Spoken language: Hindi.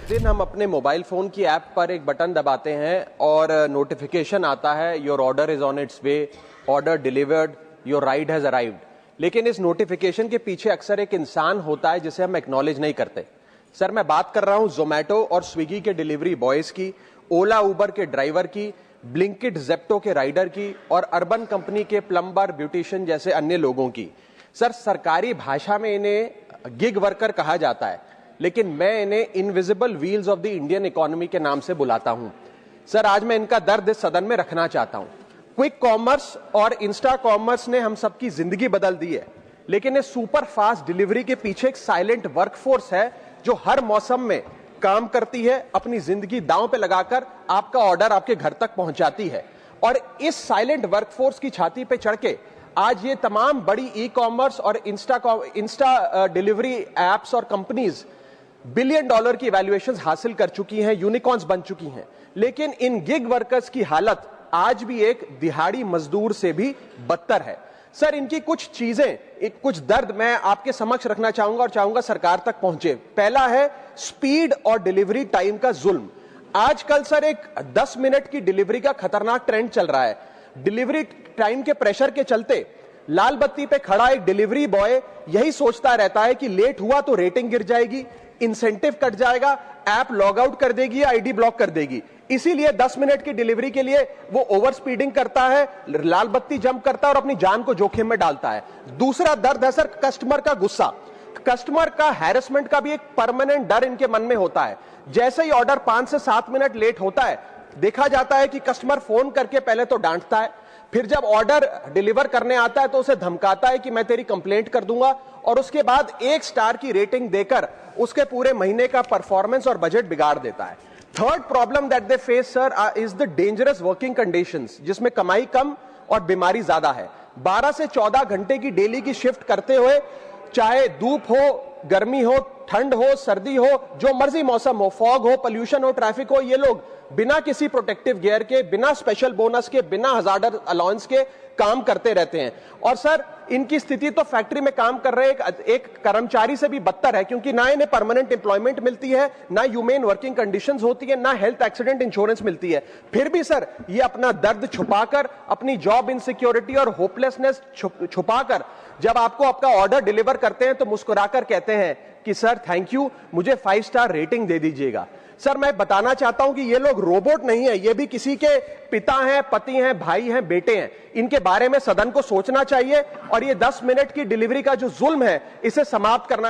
दिन हम अपने मोबाइल फोन की ऐप पर एक बटन दबाते हैं और नोटिफिकेशन आता है, your order is on it's way, order delivered, your ride has arrived. लेकिन इस नोटिफिकेशन के पीछे अक्सर एक इंसान होता है जिसे हम एक्नॉलेज नहीं करते। सर, मैं बात कर रहा हूं जोमेटो और स्विगी के डिलीवरी बॉयज की, ओला उबर के ड्राइवर की, ब्लिंकिट जेप्टो के राइडर की और अर्बन कंपनी के प्लम्बर, ब्यूटिशियन जैसे अन्य लोगों की। सर, सरकारी भाषा में इन्हें गिग वर्कर कहा जाता है, लेकिन मैं इन्हें invisible wheels of the Indian economy के नाम से बुलाता हूं। सर, आज मैं इनका दर्द इस सदन में रखना चाहता हूं। क्विक कॉमर्स और इंस्टा कॉमर्स ने हम सबकी जिंदगी बदल दी है, लेकिन इस सुपर फास्ट डिलीवरी के पीछे एक साइलेंट वर्कफोर्स है जो हर मौसम में काम करती है, अपनी जिंदगी दांव पे लगाकर आपका ऑर्डर आपके घर तक पहुंचाती है। और इस साइलेंट वर्कफोर्स की छाती पे चढ़ के आज ये तमाम बड़ी ई कॉमर्स और इंस्टा डिलीवरी एप्स और कंपनीज $1 बिलियन की वैल्यूएशंस हासिल कर चुकी हैं, यूनिकॉर्न्स बन चुकी हैं। लेकिन इन गिग वर्कर्स की हालत आज भी एक दिहाड़ी मजदूर से भी बदतर है। सर, इनकी कुछ चीजें, कुछ दर्द मैं आपके समक्ष रखना चाहूंगा और चाहूंगा सरकार तक पहुंचे। पहला है स्पीड और डिलीवरी टाइम का जुल्म। आजकल सर एक 10 मिनट की डिलीवरी का खतरनाक ट्रेंड चल रहा है। डिलीवरी टाइम के प्रेशर के चलते लाल बत्ती पे खड़ा एक डिलीवरी बॉय यही सोचता रहता है कि लेट हुआ तो रेटिंग गिर जाएगी, इंसेंटिव कट जाएगा, ऐप लॉग आउट कर देगी, आईडी ब्लॉक कर देगी। इसीलिए 10 मिनट की डिलीवरी के लिए वो ओवर स्पीडिंग करता है, लाल बत्ती जंप करता है और अपनी जान को जोखिम में डालता है। दूसरा दर्द है सर कस्टमर का गुस्सा। कस्टमर का हैरेसमेंट का भी एक परमानेंट डर इनके मन में होता है। जैसे ही ऑर्डर 5 से 7 मिनट लेट होता है, देखा जाता है कि कस्टमर फोन करके पहले तो डांटता है, फिर जब ऑर्डर डिलीवर करने आता है तो उसे धमकाता है कि मैं तेरी कंप्लेंट कर दूंगा, और उसके बाद 1 स्टार की रेटिंग देकर उसके पूरे महीने का परफॉर्मेंस और बजट बिगाड़ देता है। Third problem that they face sir is the dangerous working conditions, जिसमें कमाई कम और बीमारी ज्यादा है। 12 से 14 घंटे की डेली की शिफ्ट करते हुए, चाहे धूप हो, गर्मी हो, ठंड हो, सर्दी हो, जो मर्जी मौसम हो, फॉग हो, पोल्यूशन हो, ट्रैफिक हो, ये लोग बिना किसी प्रोटेक्टिव गियर के, बिना स्पेशल बोनस के, बिना हजार्डर अलाउंस के काम करते रहते हैं। और सर, इनकी स्थिति तो फैक्ट्री में काम कर रहे एक कर्मचारी से भी बदतर है, क्योंकि ना इन्हें परमानेंट एम्प्लॉयमेंट मिलती है, ना ह्यूमेन वर्किंग कंडीशंस होती है, ना हेल्थ एक्सीडेंट इंश्योरेंस मिलती है। फिर भी सर ये अपना दर्द छुपाकर, अपनी जॉब इनसिक्योरिटी और होपलेसनेस छुपाकर जब आपको आपका ऑर्डर डिलीवर करते हैं तो मुस्कुराकर कहते हैं कि सर थैंक यू, मुझे 5 स्टार रेटिंग दे दीजिएगा। सर, मैं बताना चाहता हूं कि ये लोग रोबोट नहीं है, ये भी किसी के पिता हैं, पति हैं, भाई हैं, बेटे हैं। इनके बारे में सदन को सोचना चाहिए और ये 10 मिनट की डिलीवरी का जो जुल्म है इसे समाप्त करना